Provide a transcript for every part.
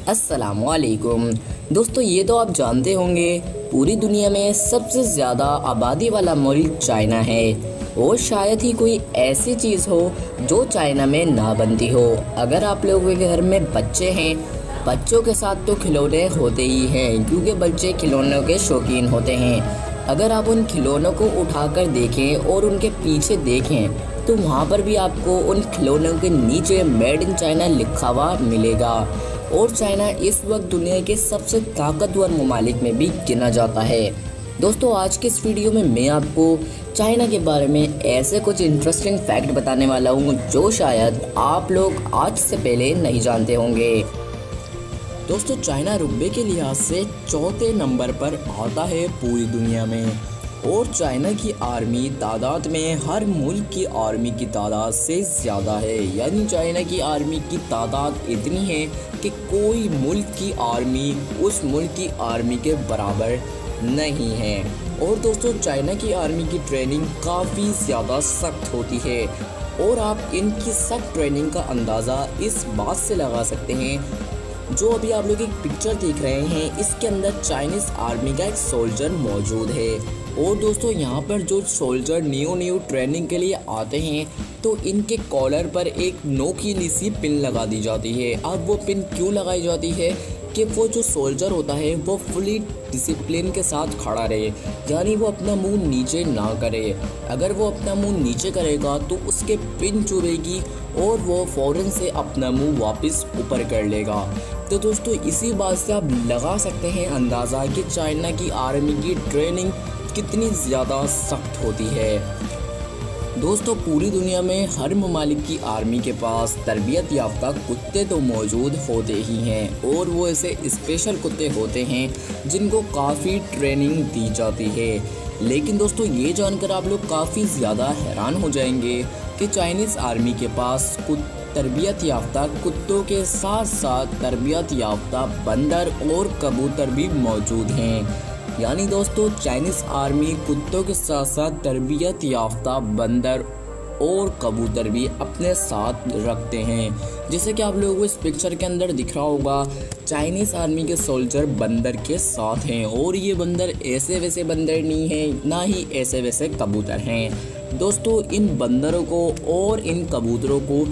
अस्सलामुअलैकुम दोस्तों, ये तो आप जानते होंगे पूरी दुनिया में सबसे ज़्यादा आबादी वाला मुल्क चाइना है और शायद ही कोई ऐसी चीज़ हो जो चाइना में ना बनती हो। अगर आप लोगों के घर में बच्चे हैं, बच्चों के साथ तो खिलौने होते ही हैं क्योंकि बच्चे खिलौनों के शौकीन होते हैं। अगर आप उन खिलौनों को उठाकर देखें और उनके पीछे देखें तो वहाँ पर भी आपको उन खिलौनों के नीचे मेड इन चाइना लिखा हुआ मिलेगा। और चाइना इस वक्त दुनिया के सबसे ताकतवर ममालिक में भी गिना जाता है। दोस्तों, आज के इस वीडियो में मैं आपको चाइना के बारे में ऐसे कुछ इंटरेस्टिंग फैक्ट बताने वाला हूँ जो शायद आप लोग आज से पहले नहीं जानते होंगे। दोस्तों, चाइना रुतबे के लिहाज से चौथे नंबर पर आता है पूरी दुनिया में और चाइना की आर्मी तादाद में हर मुल्क की आर्मी की तादाद से ज़्यादा है। यानी चाइना की आर्मी की तादाद इतनी है कि कोई मुल्क की आर्मी उस मुल्क की आर्मी के बराबर नहीं है। और दोस्तों, चाइना की आर्मी की ट्रेनिंग काफ़ी ज़्यादा सख्त होती है और आप इनकी सख्त ट्रेनिंग का अंदाज़ा इस बात से लगा सकते हैं। जो अभी आप लोग एक पिक्चर देख रहे हैं, इसके अंदर चाइनीज़ आर्मी का एक सोल्जर मौजूद है। और दोस्तों, यहाँ पर जो सोल्जर न्यू ट्रेनिंग के लिए आते हैं तो इनके कॉलर पर एक नोकीली सी पिन लगा दी जाती है। अब वो पिन क्यों लगाई जाती है कि वो जो सोल्जर होता है वो फुली डिसिप्लिन के साथ खड़ा रहे, यानी वो अपना मुंह नीचे ना करे। अगर वो अपना मुंह नीचे करेगा तो उसके पिन चुभेगी और वो फ़ौरन से अपना मुंह वापस ऊपर कर लेगा। तो दोस्तों, इसी बात से आप लगा सकते हैं अंदाज़ा कि चाइना की आर्मी की ट्रेनिंग कितनी ज़्यादा सख्त होती है। दोस्तों, पूरी दुनिया में हर ममालिक की आर्मी के पास तरबियत याफ्ता कुत्ते तो मौजूद होते ही हैं और वो ऐसे स्पेशल कुत्ते होते हैं जिनको काफ़ी ट्रेनिंग दी जाती है। लेकिन दोस्तों, ये जानकर आप लोग काफ़ी ज़्यादा हैरान हो जाएंगे कि चाइनीज़ आर्मी के पास तरबियत याफ्ता कुत्तों के साथ साथ तरबियत याफ्ता बंदर और कबूतर भी मौजूद हैं। यानी दोस्तों, चाइनीज़ आर्मी कुत्तों के साथ साथ तरबियत याफ्ता बंदर और कबूतर भी अपने साथ रखते हैं। जैसे कि आप लोगों को इस पिक्चर के अंदर दिख रहा होगा, चाइनीज़ आर्मी के सोल्जर बंदर के साथ हैं और ये बंदर ऐसे वैसे बंदर नहीं हैं, ना ही ऐसे वैसे कबूतर हैं। दोस्तों, इन बंदरों को और इन कबूतरों को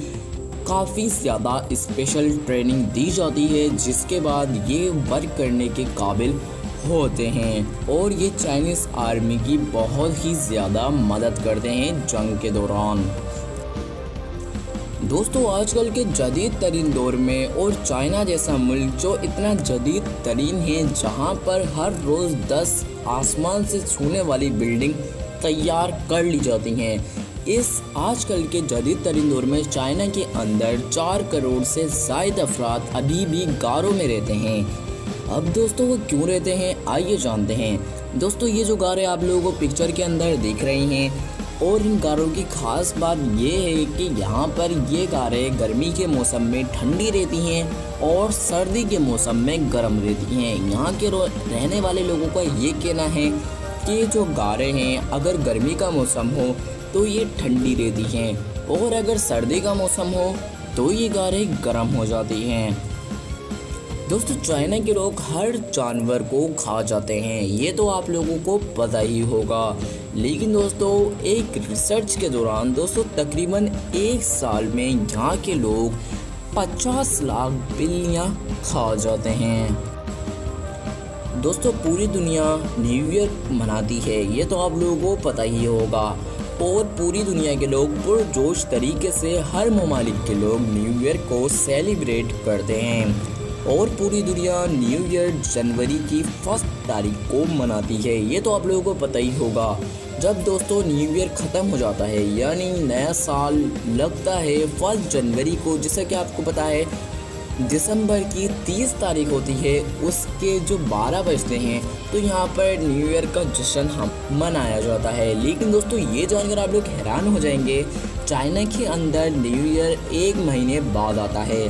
काफ़ी ज़्यादा स्पेशल ट्रेनिंग दी जाती है जिसके बाद ये वर्क करने के काबिल होते हैं और ये चाइनीज़ आर्मी की बहुत ही ज़्यादा मदद करते हैं जंग के दौरान। दोस्तों, आजकल के जदीद तरीन दौर में और चाइना जैसा मुल्क जो इतना जदीद तरीन है, जहाँ पर हर रोज़ 10 आसमान से छूने वाली बिल्डिंग तैयार कर ली जाती हैं, इस आजकल के जदीद तरीन दौर में चाइना के अंदर 4 करोड़ से ज़ायद अफराद अभी भी गारों में रहते हैं। अब दोस्तों, वो क्यों रहते हैं, आइए जानते हैं। दोस्तों, ये जो गारें आप लोगों को पिक्चर के अंदर दिख रही हैं और इन गारों की ख़ास बात ये है कि यहाँ पर ये गारें गर्मी के मौसम में ठंडी रहती हैं और सर्दी के मौसम में गर्म रहती हैं। यहाँ के रहने वाले लोगों का ये कहना है कि जो गारें हैं, अगर गर्मी का मौसम हो तो ये ठंडी रहती हैं और अगर सर्दी का मौसम हो तो ये गारें गर्म हो जाती हैं। दोस्तों, चाइना के लोग हर जानवर को खा जाते हैं, ये तो आप लोगों को पता ही होगा। लेकिन दोस्तों, एक रिसर्च के दौरान दोस्तों तकरीबन 1 साल में यहाँ के लोग 50 लाख बिल्लियाँ खा जाते हैं। दोस्तों, पूरी दुनिया न्यू ईयर मनाती है, ये तो आप लोगों को पता ही होगा और पूरी दुनिया के लोग पुरजोश तरीके से हर ममालिक के लोग न्यू ईयर को सेलिब्रेट करते हैं और पूरी दुनिया न्यू ईयर जनवरी की 1 तारीख को मनाती है, ये तो आप लोगों को पता ही होगा। जब दोस्तों न्यू ईयर ख़त्म हो जाता है यानी नया साल लगता है 1 जनवरी को, जैसे कि आपको पता है दिसंबर की 30 तारीख होती है, उसके जो 12 बजते हैं तो यहाँ पर न्यू ईयर का जश्न हम मनाया जाता है। लेकिन दोस्तों, ये जानकर आप लोग हैरान हो जाएंगे, चाइना के अंदर न्यू ईयर 1 महीने बाद आता है।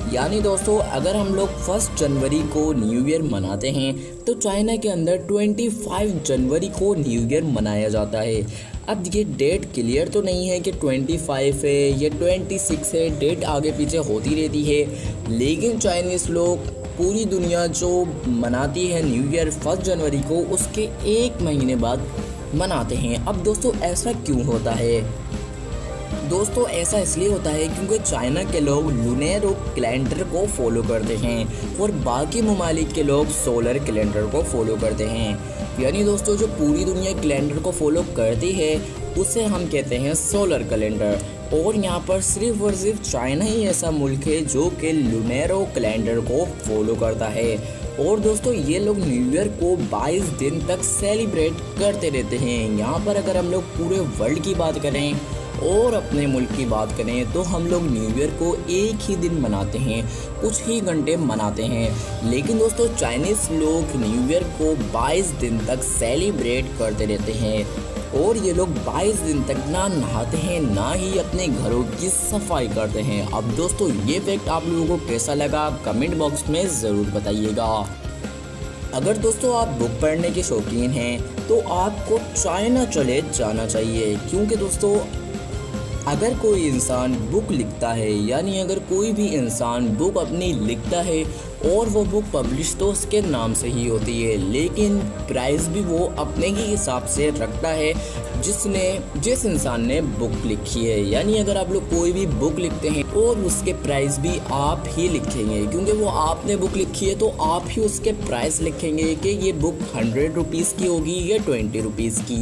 यानी दोस्तों, अगर हम लोग 1 जनवरी को न्यू ईयर मनाते हैं तो चाइना के अंदर 25 जनवरी को न्यू ईयर मनाया जाता है। अब ये डेट क्लियर तो नहीं है कि 25 है या 26 है, डेट आगे पीछे होती रहती है, लेकिन चाइनीज़ लोग पूरी दुनिया जो मनाती है न्यू ईयर 1 जनवरी को, उसके 1 महीने बाद मनाते हैं। अब दोस्तों ऐसा क्यों होता है? दोस्तों ऐसा इसलिए होता है क्योंकि चाइना के लोग लूनर कैलेंडर को फॉलो करते हैं और बाकी ममालिक के लोग सोलर कैलेंडर को फॉलो करते हैं। यानी दोस्तों जो पूरी दुनिया कैलेंडर को फॉलो करती है उसे हम कहते हैं सोलर कैलेंडर। और यहाँ पर सिर्फ और सिर्फ चाइना ही ऐसा मुल्क है जो कि लूनर कैलेंडर को फॉलो करता है। और दोस्तों ये लोग न्यू ईयर को 22 दिन तक सेलिब्रेट करते रहते हैं। यहाँ पर अगर हम लोग पूरे वर्ल्ड की बात करें और अपने मुल्क की बात करें तो हम लोग न्यू ईयर को एक ही दिन मनाते हैं, कुछ ही घंटे मनाते हैं। लेकिन दोस्तों चाइनीज़ लोग न्यू ईयर को 22 दिन तक सेलिब्रेट करते रहते हैं और ये लोग 22 दिन तक ना नहाते हैं ना ही अपने घरों की सफाई करते हैं। अब दोस्तों ये फैक्ट आप लोगों को कैसा लगा कमेंट बॉक्स में ज़रूर बताइएगा। अगर दोस्तों आप बुक पढ़ने के शौकीन हैं तो आपको चाइना चले जाना चाहिए, क्योंकि दोस्तों अगर कोई इंसान बुक लिखता है, यानी अगर कोई भी इंसान बुक अपनी लिखता है और वो बुक पब्लिश तो उसके नाम से ही होती है, लेकिन प्राइस भी वो अपने ही हिसाब से रखता है जिस इंसान ने बुक लिखी है। यानी अगर आप लोग कोई भी बुक लिखते हैं और उसके प्राइस भी आप ही लिखेंगे, क्योंकि वो आपने बुक लिखी है तो आप ही उसके प्राइस लिखेंगे कि ये बुक 100 रुपीज़ की होगी या 20 रुपीज़ की।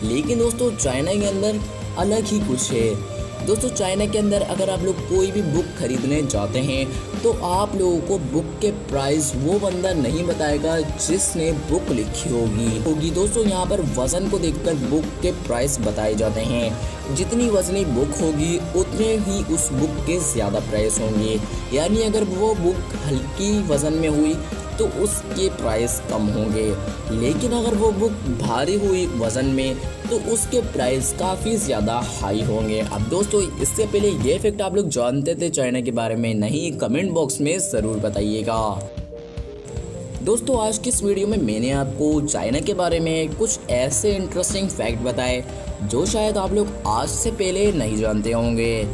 लेकिन दोस्तों चाइना के अंदर अलग ही कुछ है। दोस्तों चाइना के अंदर अगर आप लोग कोई भी बुक खरीदने जाते हैं तो आप लोगों को बुक के प्राइस वो बंदा नहीं बताएगा जिसने बुक लिखी होगी। दोस्तों यहाँ पर वज़न को देखकर बुक के प्राइस बताए जाते हैं। जितनी वज़नी बुक होगी उतने ही उस बुक के ज़्यादा प्राइस होंगे। यानी अगर वो बुक हल्की वज़न में हुई तो उसके प्राइस कम होंगे, लेकिन अगर वो बुक भारी हुई वज़न में तो उसके प्राइस काफ़ी ज़्यादा हाई होंगे। अब दोस्तों इससे पहले ये फैक्ट आप लोग जानते थे चाइना के बारे में? नहीं, कमेंट बॉक्स में ज़रूर बताइएगा। दोस्तों आज की इस वीडियो में मैंने आपको चाइना के बारे में कुछ ऐसे इंटरेस्टिंग फैक्ट बताए जो शायद आप लोग आज से पहले नहीं जानते होंगे।